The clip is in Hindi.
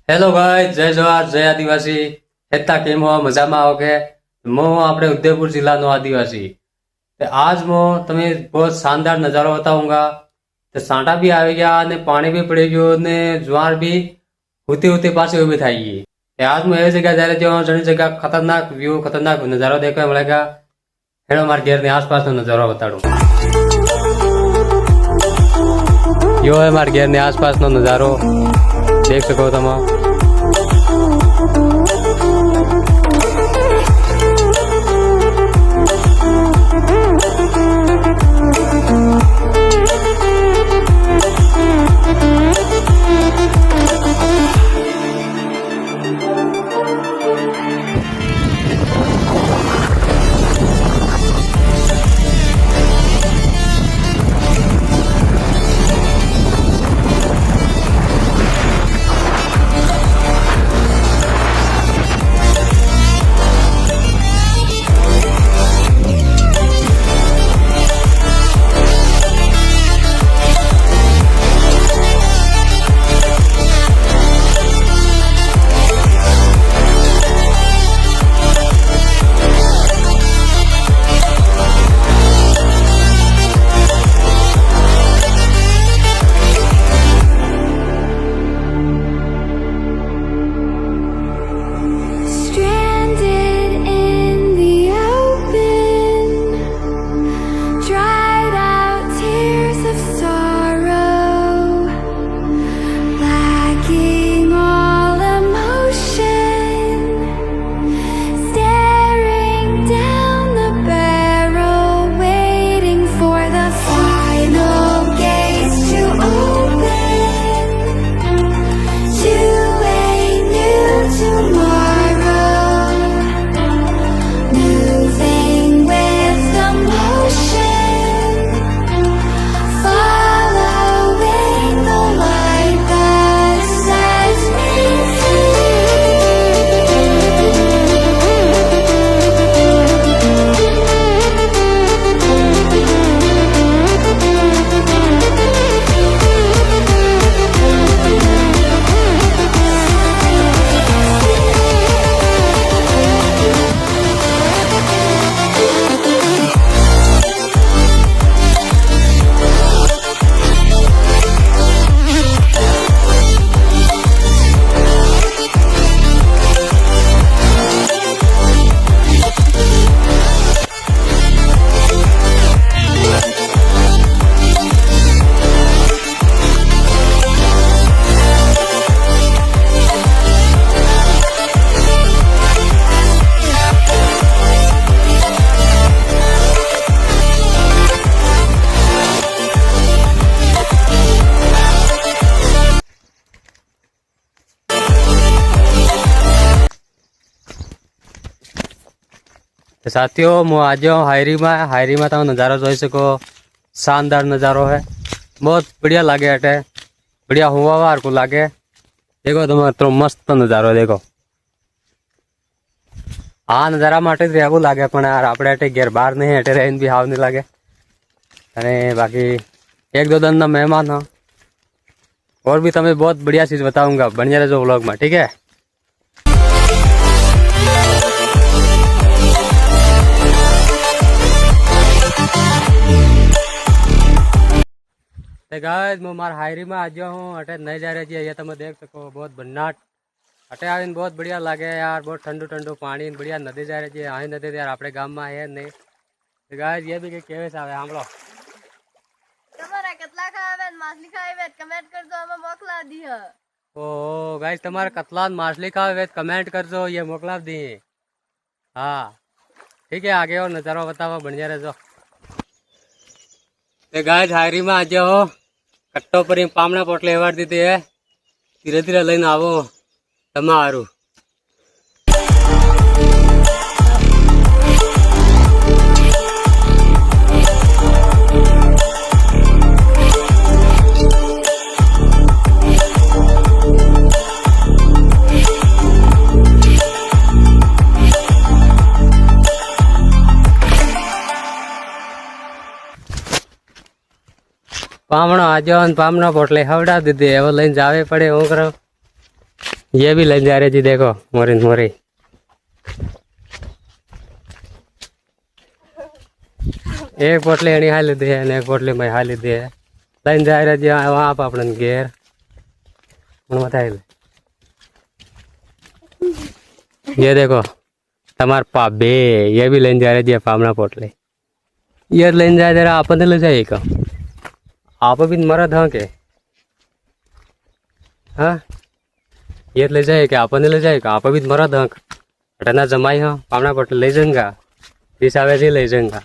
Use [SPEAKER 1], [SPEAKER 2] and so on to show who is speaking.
[SPEAKER 1] હેલો ગાઈસ, જય જવાહર, જય આदिवासी। हेता केम हो? मजा में आओगे? मैं अपने उदयपुर जिला नो आदिवासी। ते आज मैं तुम्हें बहुत शानदार नजारा बताऊंगा। ते सांटा भी आ गया ने पानी भी पड़ गयो ने ज्वार भी होते होते पासे उभी थाई गई। ते आज मैं ऐसी जगह जा रही हूँ जनी जगह खतरनाक व्यू, खतरनाक नजारा देखने मिलेगा। हेलो मार घेर ने आसपास नो नजारा बताड़ू। यो है मार घेर ने आसपास नो नजारो, देख सको तुम। साथियों मैं आज हायरी में तुम नज़ारा જોઈ શકો। शानदार नज़ारो है, बहुत बढ़िया लागे। अटे बढ़िया हुआ को लागे। देखो तुम तो मस्त नज़ारो देखो। आ नज़ारा माटे रेगू लागे, पण यार आपणे अटे घेर बार नहीं अटे रहीने भी हाव नहीं लागे। अने बाकी एक दो दिन ना मेहमान हो और भी तुम्हें बहुत बढ़िया चीज बताऊंगा। बनिया रहो व्लॉग में, ठीक है। गाइस मैं मार हायरी में आज हूँ। अटे नहीं जा रहे जी, तुम देख सको बहुत भन्नाट। अटे आवीने बहुत बढ़िया लागे यार, बहुत ठंडू ठंडू पानी, बढ़िया नदी जा रही है। आई नदी यार अपने गाम में है नहीं। तो गाइस ये भी कई केवे से आवे सांभळो।
[SPEAKER 2] તમારા કેટલા ખાવે માછલી ખાવે કમેન્ટ કરજો, અમે મોકલા દીએ।
[SPEAKER 1] ओ गाइस तुम्हारे कतला माछली खावे कमेंट करजो, ये मोकला दी। हाँ ठीक है, आगे और नजारा बताओ, बढ़िया रहो। गाइस हायरी में आज हो कट्टो पर पामना पोटले एवाड़ दीधी है। धीरे धीरे लईने आवो तमारू। पामणो आज पामणो पोटले हवड़ा दीधी, एवं लईने जावे पड़े। हूँ करो ये भी ले जा रहे जी, देखो मोरी मोरी। एक पोटली एनी हाल लीधी है ने एक पोटली मैं हाल लीधी है। लाइन जा रहे जी वहां आप अपन घेर बताए। ये देखो तमार पाबे ये भी लेने जा रहे जी पामना पोटली। ये लेने जा रहा अपन ले जाए का आप भी मरद हाँ के हाँ ये ले जाए क्या अपन ले जाए का आप भी मरद हाँ घटना जमाई हाँ पामना पोटली ले जाऊंगा हिसाबे से ले जाऊंगा।